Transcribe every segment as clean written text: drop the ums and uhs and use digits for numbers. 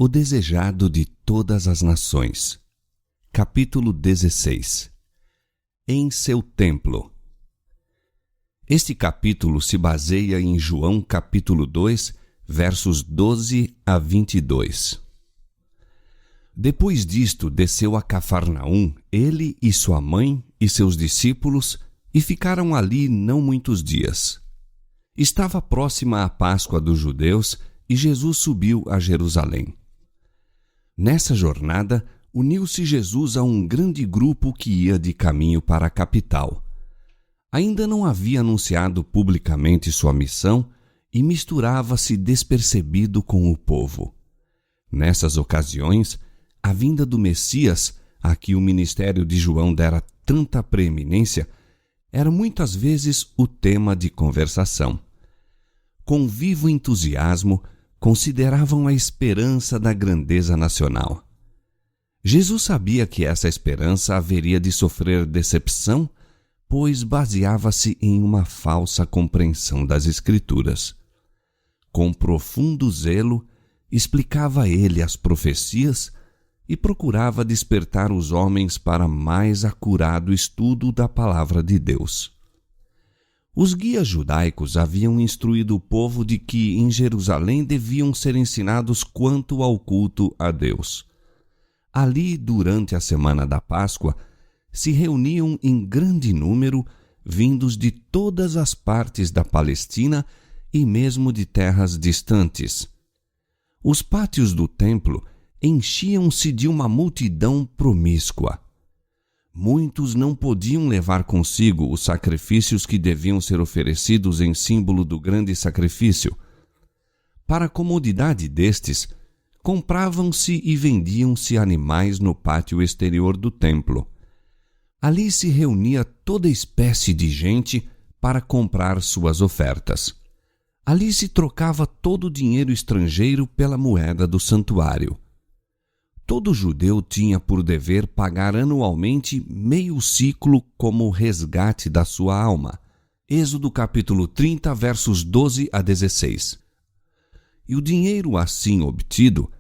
O desejado de todas as nações. Capítulo 16. Em seu templo. Este capítulo se baseia em João capítulo 2, versos 12 a 22. Depois disto, desceu a Cafarnaum, ele e sua mãe e seus discípulos, e ficaram ali não muitos dias. Estava próxima a Páscoa dos judeus, e Jesus subiu a Jerusalém. Nessa jornada, uniu-se Jesus a um grande grupo que ia de caminho para a capital. Ainda não havia anunciado publicamente sua missão e misturava-se despercebido com o povo. Nessas ocasiões, a vinda do Messias, a que o ministério de João dera tanta preeminência, era muitas vezes o tema de conversação. Com vivo entusiasmo, consideravam a esperança da grandeza nacional. Jesus sabia que essa esperança haveria de sofrer decepção, pois baseava-se em uma falsa compreensão das Escrituras. Com profundo zelo, explicava ele as profecias e procurava despertar os homens para mais acurado estudo da palavra de Deus. Os guias judaicos haviam instruído o povo de que em Jerusalém deviam ser ensinados quanto ao culto a Deus. Ali, durante a semana da Páscoa, se reuniam em grande número, vindos de todas as partes da Palestina e mesmo de terras distantes. Os pátios do templo enchiam-se de uma multidão promíscua. Muitos não podiam levar consigo os sacrifícios que deviam ser oferecidos em símbolo do grande sacrifício. Para a comodidade destes, compravam-se e vendiam-se animais no pátio exterior do templo. Ali se reunia toda espécie de gente para comprar suas ofertas. Ali se trocava todo o dinheiro estrangeiro pela moeda do santuário. Todo judeu tinha por dever pagar anualmente meio siclo como resgate da sua alma. Êxodo capítulo 30, versos 12 a 16. E o dinheiro assim obtido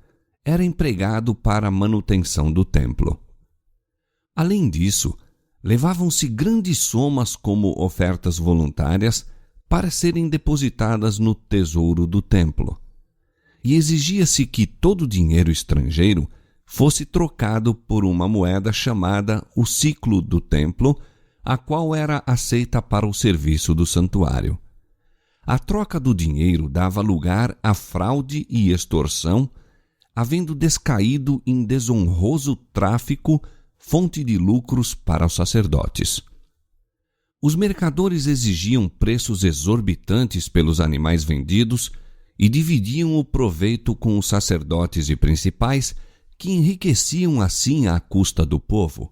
era empregado para a manutenção do templo. Além disso, levavam-se grandes somas como ofertas voluntárias para serem depositadas no tesouro do templo. E exigia-se que todo o dinheiro estrangeiro fosse trocado por uma moeda chamada o siclo do templo, a qual era aceita para o serviço do santuário. A troca do dinheiro dava lugar à fraude e extorsão, havendo descaído em desonroso tráfico, fonte de lucros para os sacerdotes. Os mercadores exigiam preços exorbitantes pelos animais vendidos e dividiam o proveito com os sacerdotes e principais, que enriqueciam assim à custa do povo.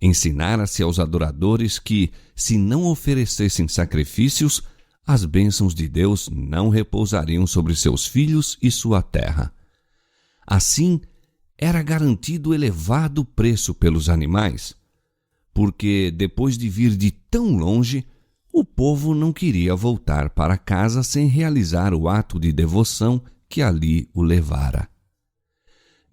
Ensinara-se aos adoradores que, se não oferecessem sacrifícios, as bênçãos de Deus não repousariam sobre seus filhos e sua terra. Assim, era garantido elevado preço pelos animais, porque, depois de vir de tão longe, o povo não queria voltar para casa sem realizar o ato de devoção que ali o levara.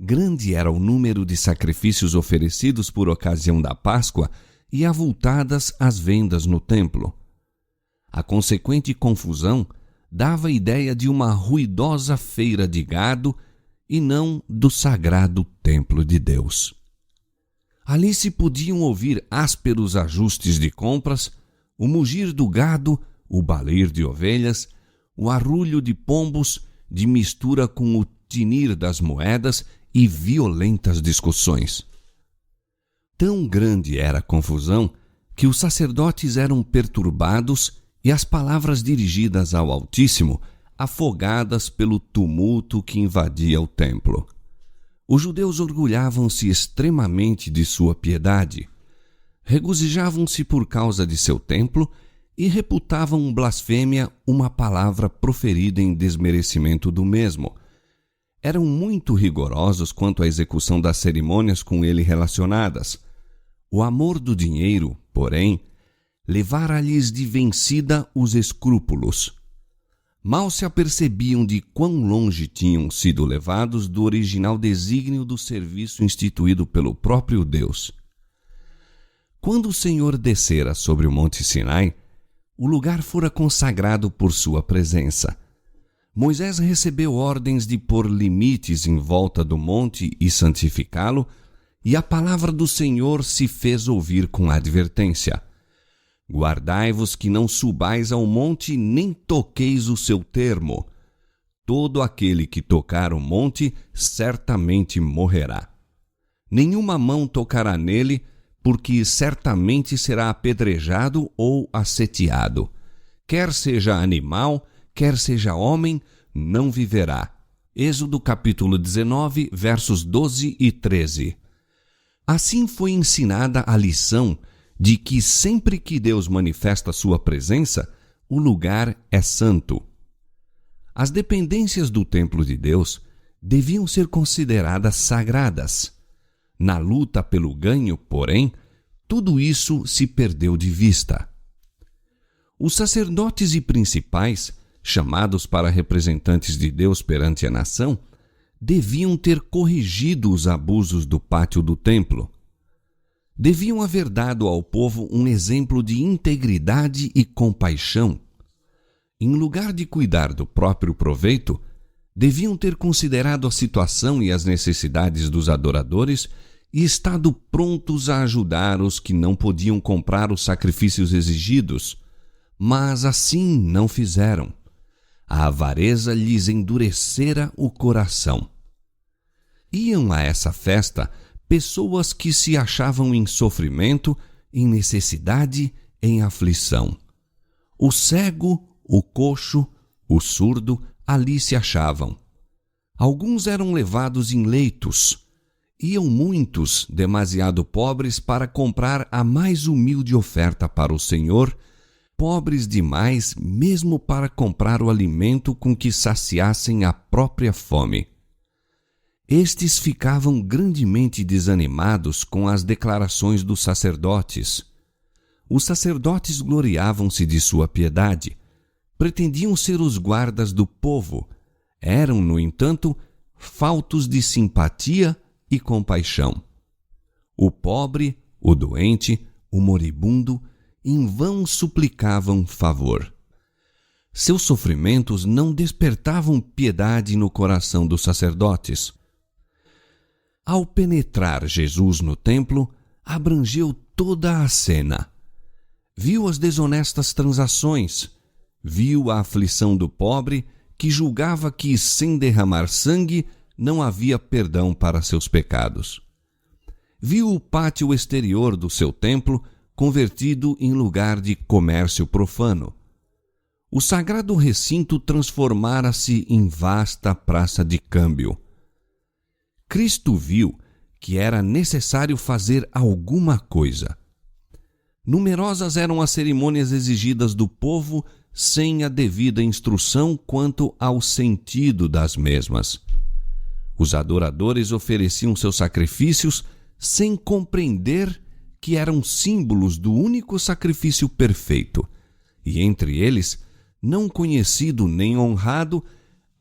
Grande era o número de sacrifícios oferecidos por ocasião da Páscoa e avultadas as vendas no templo. A consequente confusão dava a ideia de uma ruidosa feira de gado e não do sagrado templo de Deus. Ali se podiam ouvir ásperos ajustes de compras, o mugir do gado, o balir de ovelhas, o arrulho de pombos, de mistura com o tinir das moedas e violentas discussões. Tão grande era a confusão que os sacerdotes eram perturbados e as palavras dirigidas ao Altíssimo afogadas pelo tumulto que invadia o templo. Os judeus orgulhavam-se extremamente de sua piedade, regozijavam-se por causa de seu templo e reputavam blasfêmia uma palavra proferida em desmerecimento do mesmo. Eram muito rigorosos quanto à execução das cerimônias com ele relacionadas. O amor do dinheiro, porém, levara-lhes de vencida os escrúpulos. mal se apercebiam de quão longe tinham sido levados do original desígnio do serviço instituído pelo próprio Deus. Quando o Senhor descera sobre o Monte Sinai, o lugar fora consagrado por sua presença. Moisés recebeu ordens de pôr limites em volta do monte e santificá-lo, e a palavra do Senhor se fez ouvir com advertência: guardai-vos que não subais ao monte, nem toqueis o seu termo. Todo aquele que tocar o monte certamente morrerá. Nenhuma mão tocará nele, porque certamente será apedrejado ou asseteado. Quer seja animal, quer seja homem, não viverá. Êxodo capítulo 19, versos 12 e 13. Assim foi ensinada a lição de que sempre que Deus manifesta sua presença, o lugar é santo. As dependências do templo de Deus deviam ser consideradas sagradas. Na luta pelo ganho, porém, tudo isso se perdeu de vista. Os sacerdotes e principais, chamados para representantes de Deus perante a nação, deviam ter corrigido os abusos do pátio do templo. Deviam haver dado ao povo um exemplo de integridade e compaixão. Em lugar de cuidar do próprio proveito, deviam ter considerado a situação e as necessidades dos adoradores e estado prontos a ajudar os que não podiam comprar os sacrifícios exigidos, mas assim não fizeram. A avareza lhes endurecera o coração. Iam a essa festa pessoas que se achavam em sofrimento, em necessidade, em aflição. O cego, o coxo, o surdo ali se achavam. Alguns eram levados em leitos. Iam muitos, demasiado pobres, para comprar a mais humilde oferta para o Senhor, pobres demais mesmo para comprar o alimento com que saciassem a própria fome. Estes ficavam grandemente desanimados com as declarações dos sacerdotes. Os sacerdotes gloriavam-se de sua piedade, pretendiam ser os guardas do povo, eram, no entanto, faltos de simpatia e compaixão. O pobre, o doente, o moribundo, em vão suplicavam favor. Seus sofrimentos não despertavam piedade no coração dos sacerdotes. Ao penetrar Jesus no templo, abrangeu toda a cena. Viu as desonestas transações, viu a aflição do pobre, que julgava que, sem derramar sangue, não havia perdão para seus pecados. Viu o pátio exterior do seu templo convertido em lugar de comércio profano. O sagrado recinto transformara-se em vasta praça de câmbio. Cristo viu que era necessário fazer alguma coisa. Numerosas eram as cerimônias exigidas do povo sem a devida instrução quanto ao sentido das mesmas. Os adoradores ofereciam seus sacrifícios sem compreender que eram símbolos do único sacrifício perfeito, e entre eles, não conhecido nem honrado,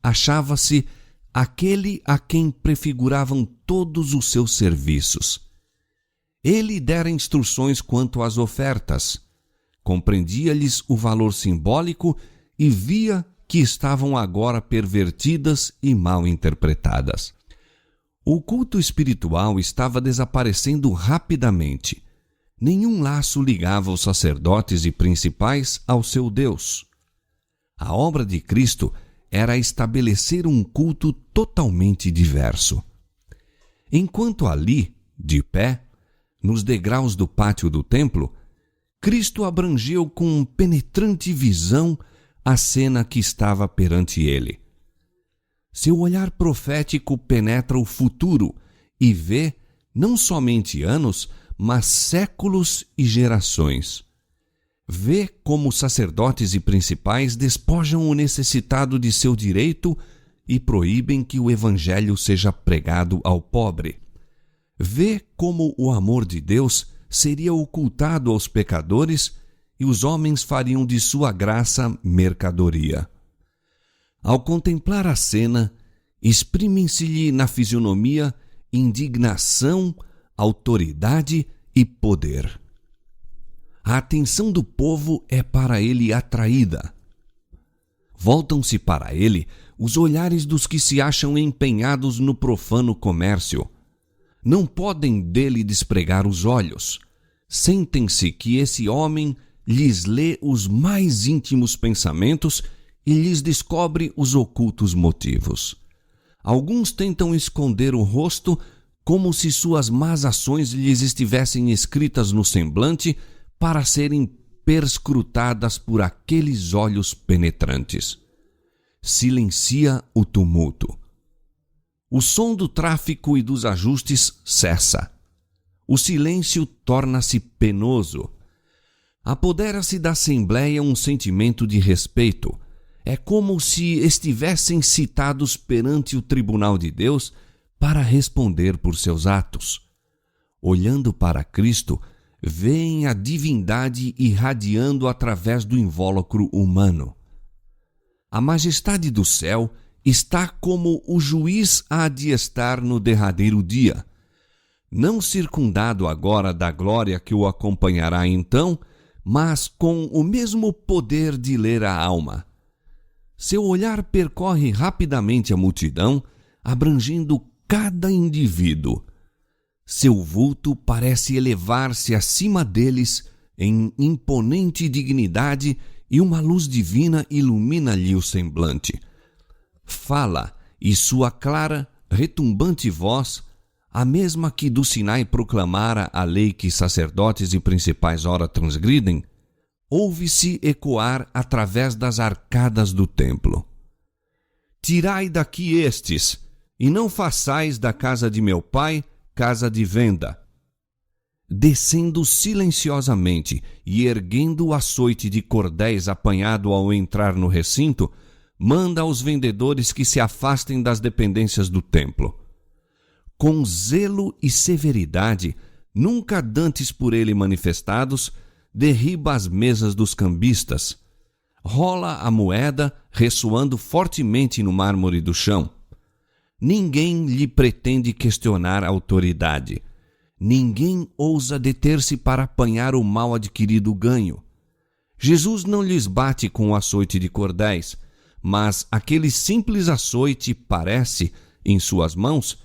achava-se aquele a quem prefiguravam todos os seus serviços. Ele dera instruções quanto às ofertas, compreendia-lhes o valor simbólico e via que estavam agora pervertidas e mal interpretadas. O culto espiritual estava desaparecendo rapidamente. Nenhum laço ligava os sacerdotes e principais ao seu Deus. A obra de Cristo era estabelecer um culto totalmente diverso. Enquanto ali, de pé, nos degraus do pátio do templo, Cristo abrangeu com penetrante visão a cena que estava perante ele. Seu olhar profético penetra o futuro e vê não somente anos, mas séculos e gerações. Vê como os sacerdotes e principais despojam o necessitado de seu direito e proíbem que o evangelho seja pregado ao pobre. Vê como o amor de Deus seria ocultado aos pecadores e os homens fariam de sua graça mercadoria. Ao contemplar a cena, exprimem-se-lhe na fisionomia indignação, autoridade e poder. A atenção do povo é para ele atraída. Voltam-se para ele os olhares dos que se acham empenhados no profano comércio. Não podem dele despregar os olhos. Sentem-se que esse homem lhes lê os mais íntimos pensamentos e lhes descobre os ocultos motivos. Alguns tentam esconder o rosto como se suas más ações lhes estivessem escritas no semblante para serem perscrutadas por aqueles olhos penetrantes. Silencia o tumulto. O som do tráfico e dos ajustes cessa. O silêncio torna-se penoso. Apodera-se da assembleia um sentimento de respeito. É como se estivessem citados perante o tribunal de Deus para responder por seus atos. Olhando para Cristo, veem a divindade irradiando através do invólucro humano. A majestade do céu está como o juiz há de estar no derradeiro dia, não circundado agora da glória que o acompanhará então, mas com o mesmo poder de ler a alma. Seu olhar percorre rapidamente a multidão, abrangindo cada indivíduo. Seu vulto parece elevar-se acima deles em imponente dignidade e uma luz divina ilumina-lhe o semblante. Fala, e sua clara, retumbante voz, a mesma que do Sinai proclamara a lei que sacerdotes e principais ora transgridem, ouve-se ecoar através das arcadas do templo. Tirai daqui estes, e não façais da casa de meu pai casa de venda. Descendo silenciosamente e erguendo o açoite de cordéis apanhado ao entrar no recinto, manda aos vendedores que se afastem das dependências do templo. Com zelo e severidade, nunca dantes por ele manifestados, derriba as mesas dos cambistas. Rola a moeda, ressoando fortemente no mármore do chão. Ninguém lhe pretende questionar a autoridade. Ninguém ousa deter-se para apanhar o mal adquirido ganho. Jesus não lhes bate com o açoite de cordéis, mas aquele simples açoite parece, em suas mãos,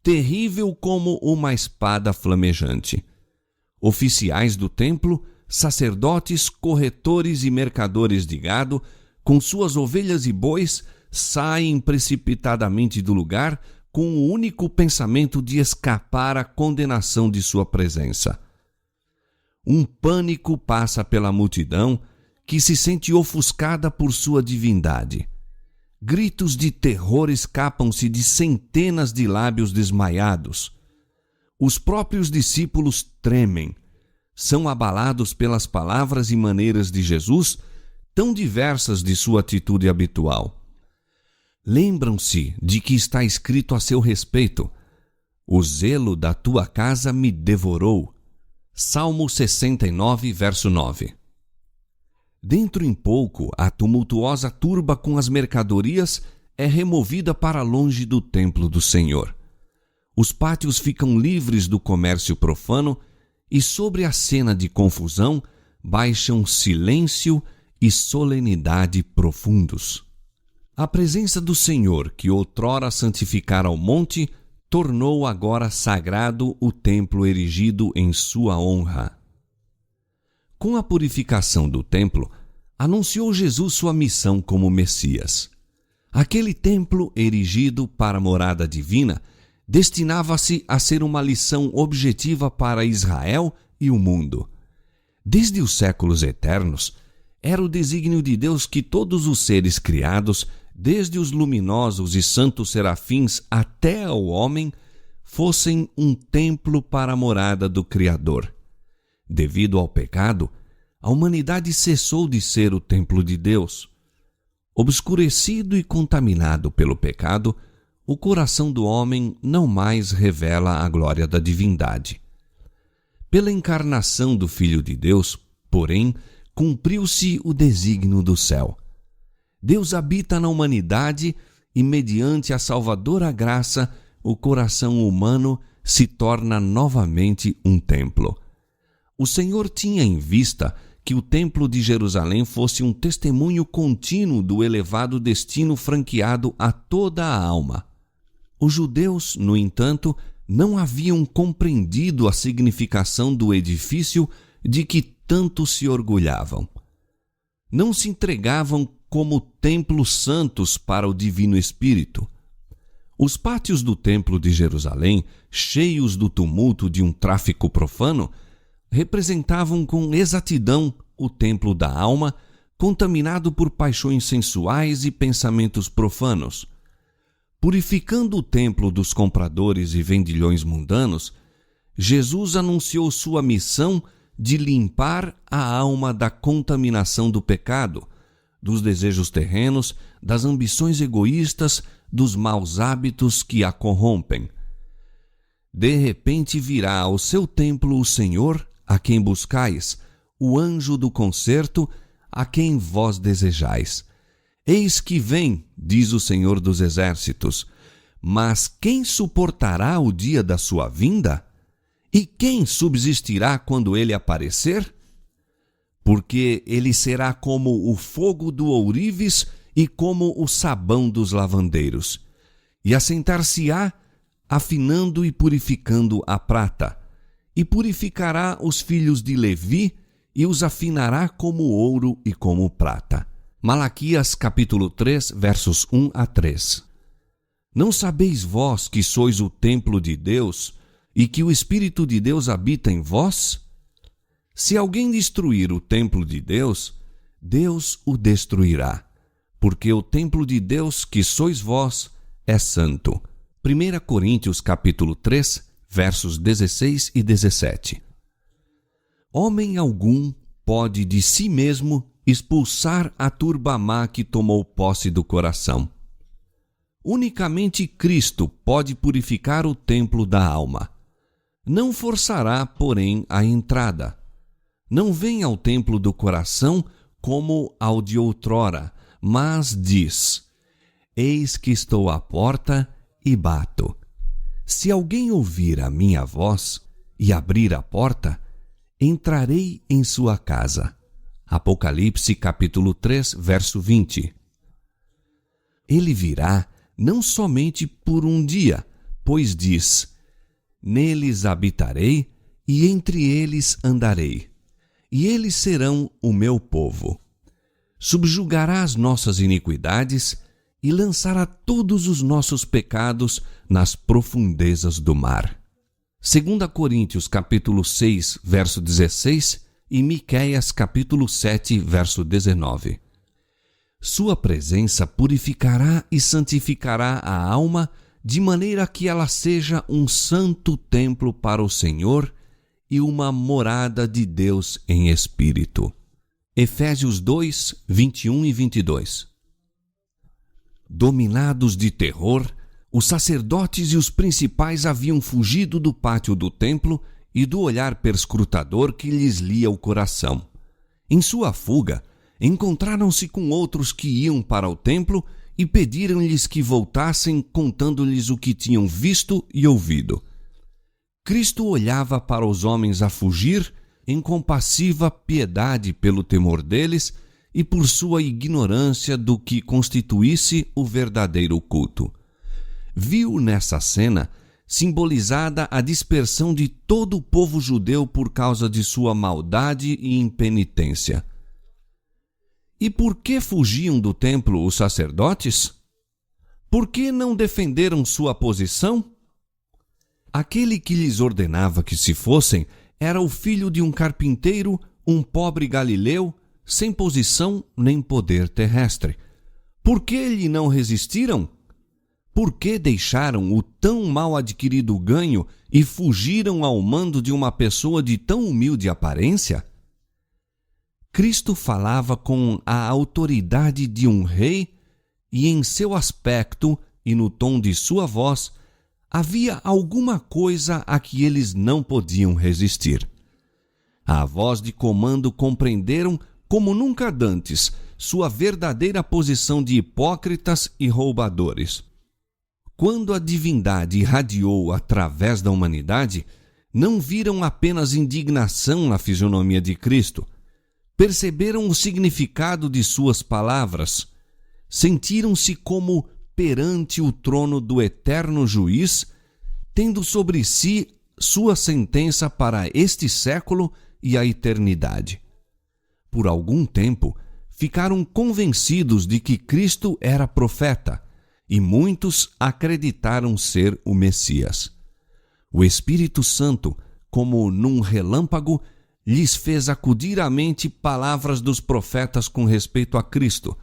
terrível como uma espada flamejante. Oficiais do templo, sacerdotes, corretores e mercadores de gado, com suas ovelhas e bois, saem precipitadamente do lugar com o único pensamento de escapar à condenação de sua presença. Um pânico passa pela multidão que se sente ofuscada por sua divindade. Gritos de terror escapam-se de centenas de lábios desmaiados. Os próprios discípulos tremem. São abalados pelas palavras e maneiras de Jesus, tão diversas de sua atitude habitual. Lembram-se de que está escrito a seu respeito: o zelo da tua casa me devorou. Salmo 69, verso 9. Dentro em pouco, a tumultuosa turba com as mercadorias é removida para longe do templo do Senhor. Os pátios ficam livres do comércio profano e sobre a cena de confusão baixam silêncio e solenidade profundos. A presença do Senhor, que outrora santificara o monte, tornou agora sagrado o templo erigido em sua honra. Com a purificação do templo, anunciou Jesus sua missão como Messias. Aquele templo erigido para a morada divina destinava-se a ser uma lição objetiva para Israel e o mundo. Desde os séculos eternos, era o desígnio de Deus que todos os seres criados, desde os luminosos e santos serafins até ao homem, fossem um templo para a morada do Criador. Devido ao pecado, a humanidade cessou de ser o templo de Deus. Obscurecido e contaminado pelo pecado, o coração do homem não mais revela a glória da divindade. Pela encarnação do Filho de Deus, porém, cumpriu-se o desígnio do céu. Deus habita na humanidade e, mediante a salvadora graça, o coração humano se torna novamente um templo. O Senhor tinha em vista que o Templo de Jerusalém fosse um testemunho contínuo do elevado destino franqueado a toda a alma. Os judeus, no entanto, não haviam compreendido a significação do edifício de que tanto se orgulhavam. Não se entregavam como templos santos para o Divino Espírito. Os pátios do Templo de Jerusalém, cheios do tumulto de um tráfico profano, representavam com exatidão o templo da alma, contaminado por paixões sensuais e pensamentos profanos. Purificando o templo dos compradores e vendilhões mundanos, Jesus anunciou sua missão de limpar a alma da contaminação do pecado, dos desejos terrenos, das ambições egoístas, dos maus hábitos que a corrompem. De repente virá ao seu templo o Senhor, a quem buscais, o anjo do concerto, a quem vós desejais. Eis que vem, diz o Senhor dos Exércitos, mas quem suportará o dia da sua vinda? E quem subsistirá quando ele aparecer? Porque ele será como o fogo do ourives e como o sabão dos lavandeiros, e assentar-se-á, afinando e purificando a prata, e purificará os filhos de Levi, e os afinará como ouro e como prata. Malaquias capítulo 3, versos 1 a 3. Não sabeis vós que sois o templo de Deus, e que o Espírito de Deus habita em vós? Se alguém destruir o templo de Deus, Deus o destruirá, porque o templo de Deus, que sois vós, é santo. 1 Coríntios capítulo 3, versos 16 e 17. Homem algum pode de si mesmo expulsar a turba má que tomou posse do coração. Unicamente Cristo pode purificar o templo da alma. Não forçará, porém, a entrada. Não vem ao templo do coração como ao de outrora, mas diz: Eis que estou à porta e bato. Se alguém ouvir a minha voz e abrir a porta, entrarei em sua casa. Apocalipse capítulo 3, verso 20. Ele virá não somente por um dia, pois diz: Neles habitarei e entre eles andarei, e eles serão o meu povo. Subjugará as nossas iniquidades e lançará todos os nossos pecados nas profundezas do mar. 2 Coríntios capítulo 6, verso 16 e Miqueias capítulo 7, verso 19. Sua presença purificará e santificará a alma, de maneira que ela seja um santo templo para o Senhor e uma morada de Deus em espírito. Efésios 2, 21 e 22. Dominados de terror, os sacerdotes e os principais haviam fugido do pátio do templo e do olhar perscrutador que lhes lia o coração. Em sua fuga, encontraram-se com outros que iam para o templo e pediram-lhes que voltassem, contando-lhes o que tinham visto e ouvido. Cristo olhava para os homens a fugir em compassiva piedade pelo temor deles e por sua ignorância do que constituísse o verdadeiro culto. Viu nessa cena simbolizada a dispersão de todo o povo judeu por causa de sua maldade e impenitência. E por que fugiam do templo os sacerdotes? Por que não defenderam sua posição? Aquele que lhes ordenava que se fossem era o filho de um carpinteiro, um pobre galileu, sem posição nem poder terrestre. Por que lhe não resistiram? Por que deixaram o tão mal adquirido ganho e fugiram ao mando de uma pessoa de tão humilde aparência? Cristo falava com a autoridade de um rei e em seu aspecto e no tom de sua voz havia alguma coisa a que eles não podiam resistir. A voz de comando compreenderam como nunca dantes sua verdadeira posição de hipócritas e roubadores. Quando a divindade irradiou através da humanidade, não viram apenas indignação na fisionomia de Cristo. Perceberam o significado de suas palavras. Sentiram-se como perante o trono do eterno juiz, tendo sobre si sua sentença para este século e a eternidade. Por algum tempo, ficaram convencidos de que Cristo era profeta, e muitos acreditaram ser o Messias. O Espírito Santo, como num relâmpago, lhes fez acudir à mente palavras dos profetas com respeito a Cristo.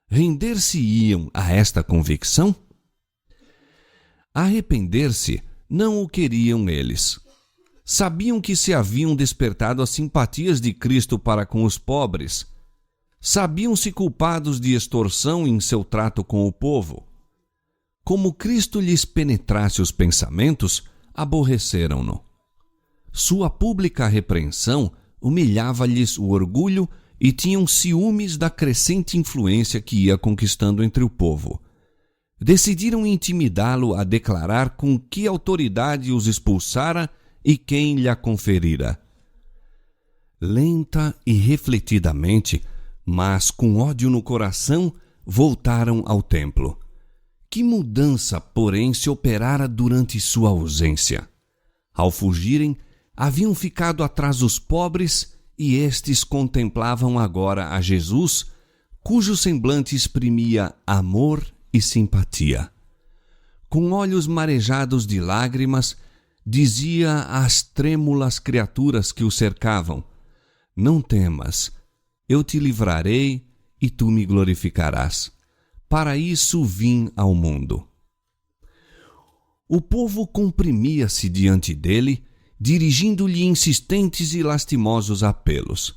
Render-se-iam a esta convicção? Arrepender-se não o queriam eles. Sabiam que se haviam despertado as simpatias de Cristo para com os pobres. Sabiam-se culpados de extorsão em seu trato com o povo. Como Cristo lhes penetrasse os pensamentos, aborreceram-no. Sua pública repreensão humilhava-lhes o orgulho e tinham ciúmes da crescente influência que ia conquistando entre o povo. Decidiram intimidá-lo a declarar com que autoridade os expulsara e quem lhe a conferira. Lenta e refletidamente, mas com ódio no coração, voltaram ao templo. Que mudança, porém, se operara durante sua ausência? Ao fugirem, haviam ficado atrás os pobres e estes contemplavam agora a Jesus, cujo semblante exprimia amor e simpatia. Com olhos marejados de lágrimas, dizia às trêmulas criaturas que o cercavam: Não temas, eu te livrarei e tu me glorificarás. Para isso vim ao mundo. O povo comprimia-se diante dele, dirigindo-lhe insistentes e lastimosos apelos.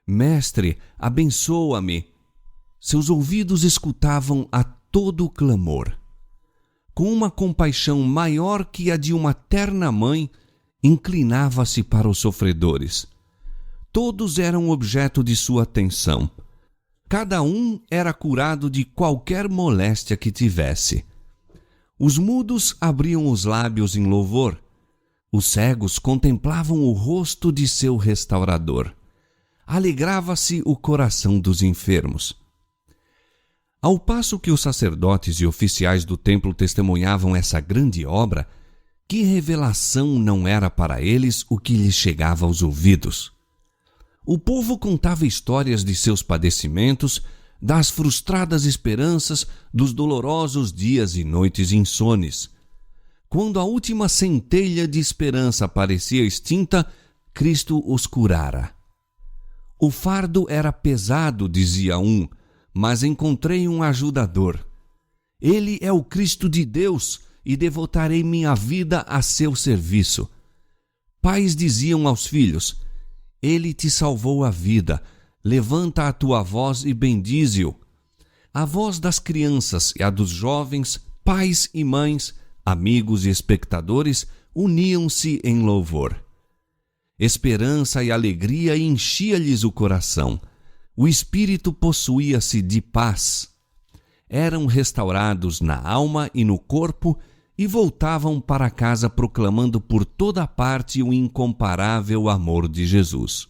Mestre, abençoa-me. Seus ouvidos escutavam a todo o clamor. Com uma compaixão maior que a de uma terna mãe, inclinava-se para os sofredores. Todos eram objeto de sua atenção. Cada um era curado de qualquer moléstia que tivesse. Os mudos abriam os lábios em louvor. Os cegos contemplavam o rosto de seu restaurador. Alegrava-se o coração dos enfermos. Ao passo que os sacerdotes e oficiais do templo testemunhavam essa grande obra, que revelação não era para eles o que lhes chegava aos ouvidos? O povo contava histórias de seus padecimentos, das frustradas esperanças, dos dolorosos dias e noites insones. Quando a última centelha de esperança parecia extinta, Cristo os curara. O fardo era pesado, dizia um, mas encontrei um ajudador. Ele é o Cristo de Deus e devotarei minha vida a seu serviço. Pais diziam aos filhos: Ele te salvou a vida, levanta a tua voz e bendize-o. A voz das crianças e a dos jovens, pais e mães, amigos e espectadores uniam-se em louvor. Esperança e alegria enchia-lhes o coração. O espírito possuía-se de paz. Eram restaurados na alma e no corpo e voltavam para casa proclamando por toda parte o incomparável amor de Jesus.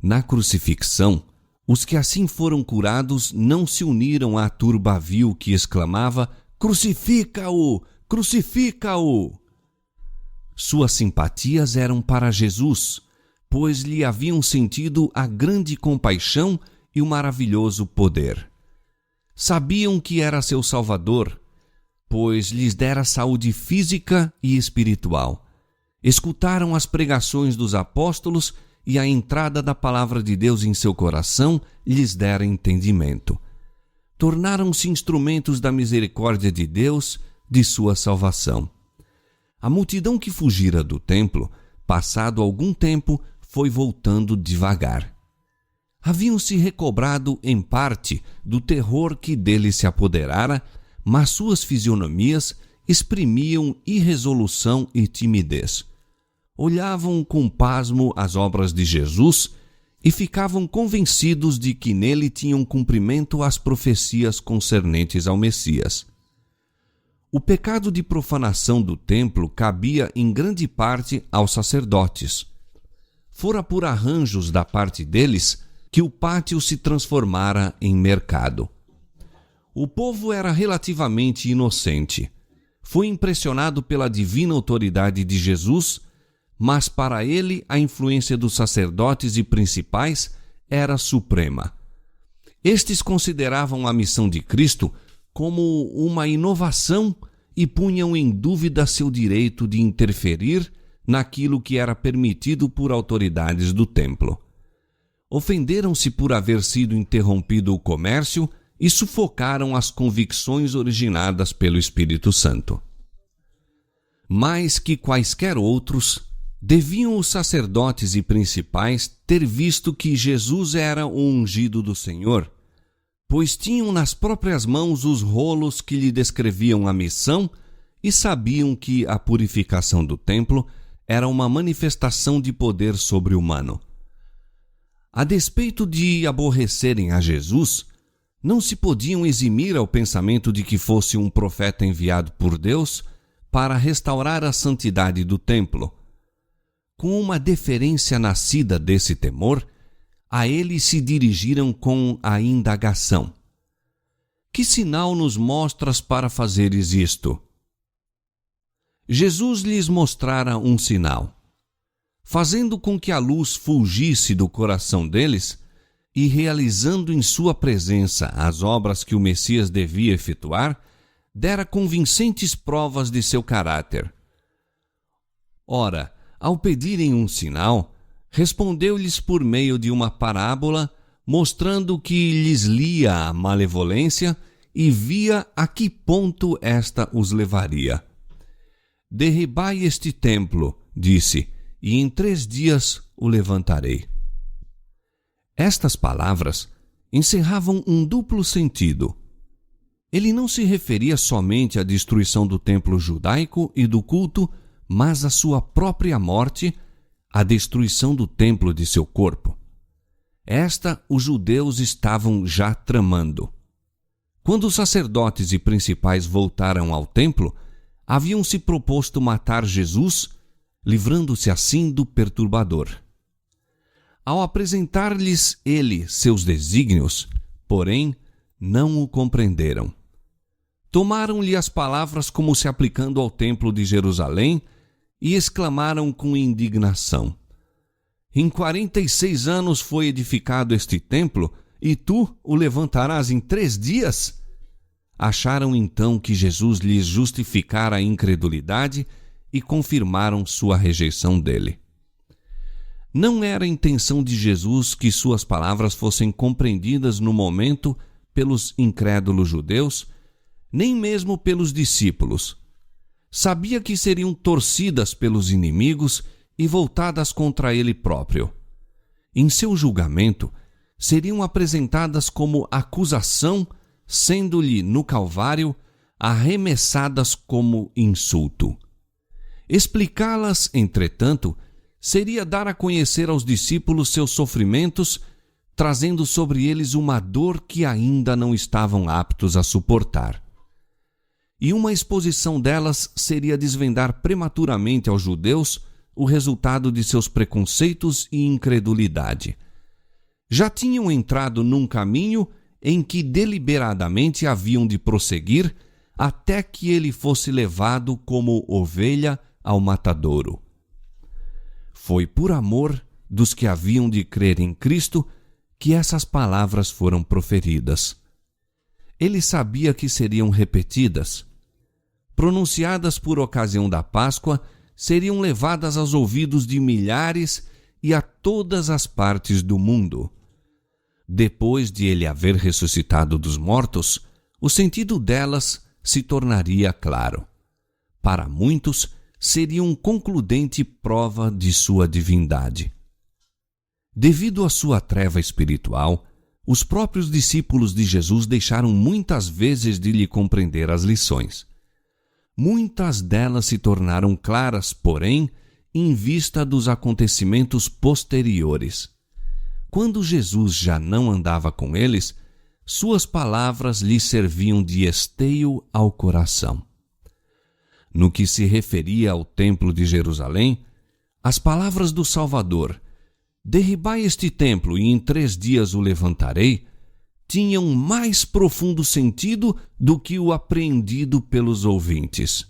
Na crucifixão, os que assim foram curados não se uniram à turba vil que exclamava: Crucifica-o! Crucifica-o! Suas simpatias eram para Jesus, pois lhe haviam sentido a grande compaixão e o maravilhoso poder. Sabiam que era seu Salvador, pois lhes dera saúde física e espiritual. Escutaram as pregações dos apóstolos e a entrada da palavra de Deus em seu coração lhes dera entendimento. Tornaram-se instrumentos da misericórdia de Deus, de sua salvação. A multidão que fugira do templo, passado algum tempo, foi voltando devagar. Haviam se recobrado em parte do terror que dele se apoderara, mas suas fisionomias exprimiam irresolução e timidez. Olhavam com pasmo as obras de Jesus e ficavam convencidos de que nele tinham cumprimento as profecias concernentes ao Messias. O pecado de profanação do templo cabia em grande parte aos sacerdotes. Fora por arranjos da parte deles que o pátio se transformara em mercado. O povo era relativamente inocente. Foi impressionado pela divina autoridade de Jesus, mas para ele a influência dos sacerdotes e principais era suprema. Estes consideravam a missão de Cristo como uma inovação e punham em dúvida seu direito de interferir naquilo que era permitido por autoridades do templo. Ofenderam-se por haver sido interrompido o comércio e sufocaram as convicções originadas pelo Espírito Santo. Mais que quaisquer outros, deviam os sacerdotes e principais ter visto que Jesus era o ungido do Senhor, pois tinham nas próprias mãos os rolos que lhe descreviam a missão e sabiam que a purificação do templo era uma manifestação de poder sobre-humano. A despeito de aborrecerem a Jesus, não se podiam eximir ao pensamento de que fosse um profeta enviado por Deus para restaurar a santidade do templo. Com uma deferência nascida desse temor, a ele se dirigiram com a indagação: que sinal nos mostras para fazeres isto? Jesus lhes mostrara um sinal. Fazendo com que a luz fulgisse do coração deles e realizando em sua presença as obras que o Messias devia efetuar, dera convincentes provas de seu caráter. Ora, ao pedirem um sinal, respondeu-lhes por meio de uma parábola, mostrando que lhes lia a malevolência e via a que ponto esta os levaria. Derribai este templo, disse, e em 3 dias o levantarei. Estas palavras encerravam um duplo sentido. Ele não se referia somente à destruição do templo judaico e do culto, mas à sua própria morte, à destruição do templo de seu corpo. Esta os judeus estavam já tramando. Quando os sacerdotes e principais voltaram ao templo, haviam se proposto matar Jesus, livrando-se assim do perturbador. Ao apresentar-lhes ele seus desígnios, porém, não o compreenderam. Tomaram-lhe as palavras como se aplicando ao templo de Jerusalém e exclamaram com indignação: em 46 anos foi edificado este templo, e tu o levantarás em 3 dias? Acharam então que Jesus lhes justificara a incredulidade e confirmaram sua rejeição dele. Não era a intenção de Jesus que suas palavras fossem compreendidas no momento pelos incrédulos judeus, nem mesmo pelos discípulos. Sabia que seriam torcidas pelos inimigos e voltadas contra ele próprio. Em seu julgamento, seriam apresentadas como acusação, sendo-lhe, no Calvário, arremessadas como insulto. Explicá-las, entretanto, seria dar a conhecer aos discípulos seus sofrimentos, trazendo sobre eles uma dor que ainda não estavam aptos a suportar. E uma exposição delas seria desvendar prematuramente aos judeus o resultado de seus preconceitos e incredulidade. Já tinham entrado num caminho em que deliberadamente haviam de prosseguir até que ele fosse levado como ovelha ao matadouro. Foi por amor dos que haviam de crer em Cristo que essas palavras foram proferidas. Ele sabia que seriam repetidas. Pronunciadas por ocasião da Páscoa, seriam levadas aos ouvidos de milhares e a todas as partes do mundo. Depois de ele haver ressuscitado dos mortos, o sentido delas se tornaria claro. Para muitos, seria uma concludente prova de sua divindade. Devido à sua treva espiritual, os próprios discípulos de Jesus deixaram muitas vezes de lhe compreender as lições. Muitas delas se tornaram claras, porém, em vista dos acontecimentos posteriores. quando Jesus já não andava com eles, suas palavras lhe serviam de esteio ao coração. No que se referia ao templo de Jerusalém, as palavras do Salvador, "Derribai este templo e em 3 dias o levantarei", tinham mais profundo sentido do que o apreendido pelos ouvintes.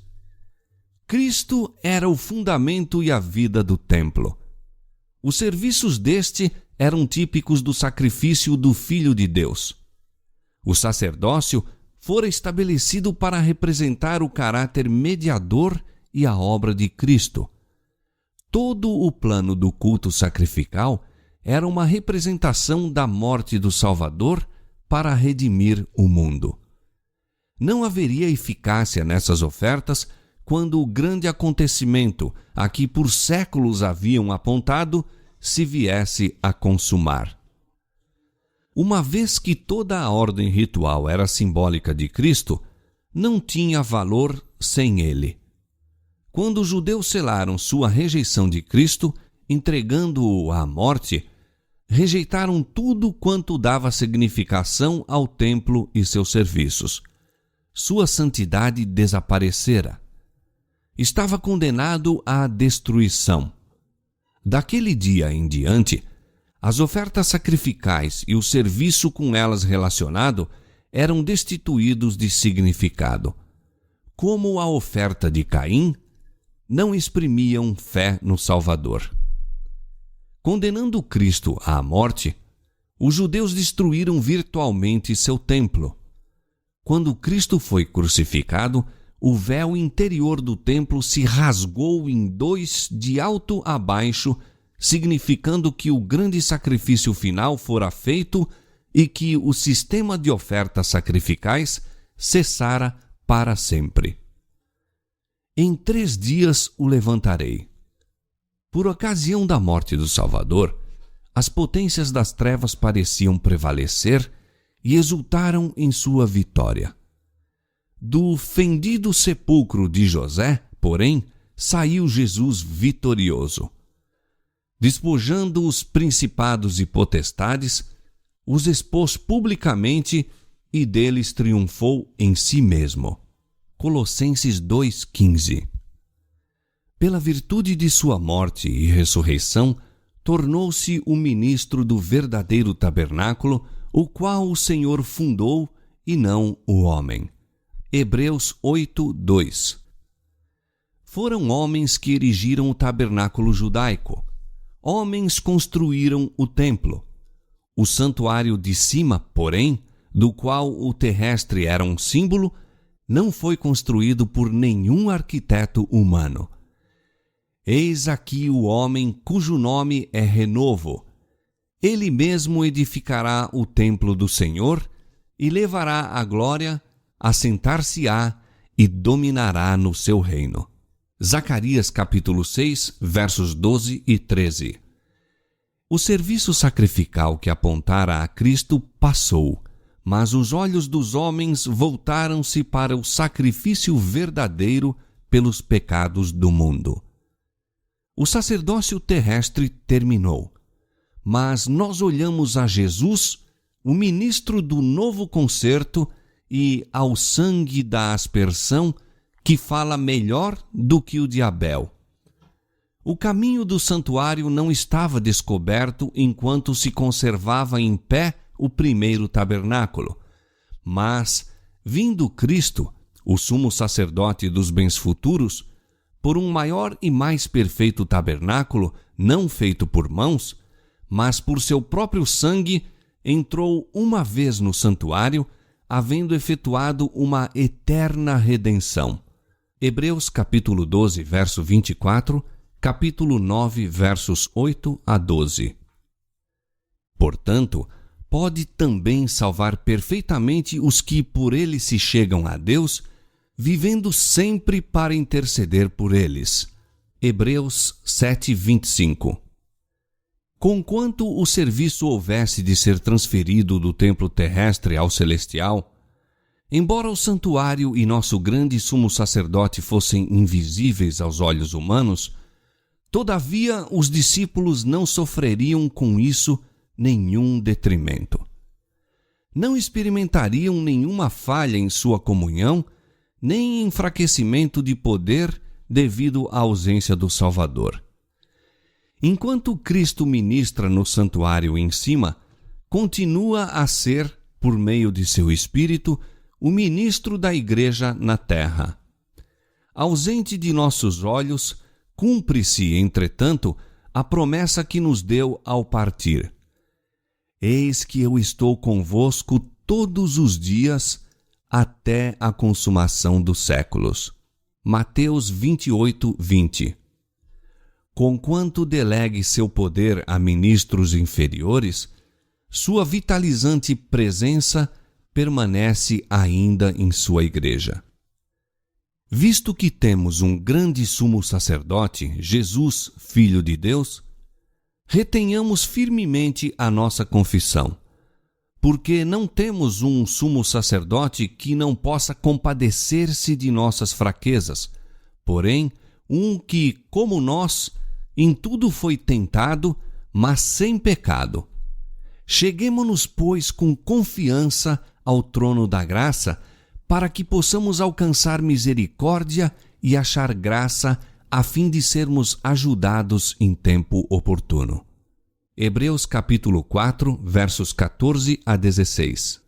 Cristo era o fundamento e a vida do templo. Os serviços deste eram típicos do sacrifício do Filho de Deus. O sacerdócio fora estabelecido para representar o caráter mediador e a obra de Cristo. Todo o plano do culto sacrificial era uma representação da morte do Salvador para redimir o mundo. Não haveria eficácia nessas ofertas quando o grande acontecimento a que por séculos haviam apontado se viesse a consumar. Uma vez que toda a ordem ritual era simbólica de Cristo, não tinha valor sem ele. Quando os judeus selaram sua rejeição de Cristo, entregando-o à morte, rejeitaram tudo quanto dava significação ao templo e seus serviços. Sua santidade desaparecera. Estava condenado à destruição. Daquele dia em diante, as ofertas sacrificais e o serviço com elas relacionado eram destituídos de significado. Como a oferta de Caim, não exprimiam fé no Salvador. Condenando Cristo à morte, os judeus destruíram virtualmente seu templo. Quando Cristo foi crucificado, o véu interior do templo se rasgou em 2 de alto a baixo, significando que o grande sacrifício final fora feito e que o sistema de ofertas sacrificais cessara para sempre. Em 3 dias o levantarei. Por ocasião da morte do Salvador, as potências das trevas pareciam prevalecer e exultaram em sua vitória. Do fendido sepulcro de José, porém, saiu Jesus vitorioso. Despojando os principados e potestades, os expôs publicamente e deles triunfou em si mesmo. Colossenses 2,15. Pela virtude de sua morte e ressurreição, tornou-se o ministro do verdadeiro tabernáculo, o qual o Senhor fundou e não o homem. Hebreus 8:2. Foram homens que erigiram o tabernáculo judaico. Homens construíram o templo. O santuário de cima, porém, do qual o terrestre era um símbolo, não foi construído por nenhum arquiteto humano. Eis aqui o homem cujo nome é Renovo. Ele mesmo edificará o templo do Senhor e levará a glória, assentar-se-á e dominará no seu reino. Zacarias capítulo 6, versos 12 e 13. O serviço sacrificial que apontara a Cristo passou, mas os olhos dos homens voltaram-se para o sacrifício verdadeiro pelos pecados do mundo. O sacerdócio terrestre terminou, mas nós olhamos a Jesus, o ministro do novo concerto, e ao sangue da aspersão, que fala melhor do que o de Abel. O caminho do santuário não estava descoberto enquanto se conservava em pé o primeiro tabernáculo, mas, vindo Cristo, o sumo sacerdote dos bens futuros, por um maior e mais perfeito tabernáculo, não feito por mãos, mas por seu próprio sangue, entrou uma vez no santuário, havendo efetuado uma eterna redenção. Hebreus capítulo 12, verso 24, capítulo 9, versos 8 a 12. Portanto, pode também salvar perfeitamente os que por ele se chegam a Deus, vivendo sempre para interceder por eles. Hebreus 7, 25. Conquanto o serviço houvesse de ser transferido do templo terrestre ao celestial, embora o santuário e nosso grande sumo sacerdote fossem invisíveis aos olhos humanos, todavia os discípulos não sofreriam com isso nenhum detrimento. Não experimentariam nenhuma falha em sua comunhão, nem enfraquecimento de poder devido à ausência do Salvador. Enquanto Cristo ministra no santuário em cima, continua a ser, por meio de seu Espírito, o ministro da Igreja na terra. Ausente de nossos olhos, cumpre-se, entretanto, a promessa que nos deu ao partir. Eis que eu estou convosco todos os dias, até a consumação dos séculos. Mateus 28, 20. Conquanto delegue seu poder a ministros inferiores, sua vitalizante presença permanece ainda em sua igreja. Visto que temos um grande sumo sacerdote, Jesus, Filho de Deus, retenhamos firmemente a nossa confissão, porque não temos um sumo sacerdote que não possa compadecer-se de nossas fraquezas, porém, um que, como nós, em tudo foi tentado, mas sem pecado. Cheguemo-nos, pois, com confiança ao trono da graça, para que possamos alcançar misericórdia e achar graça, a fim de sermos ajudados em tempo oportuno. Hebreus capítulo 4, versos 14 a 16.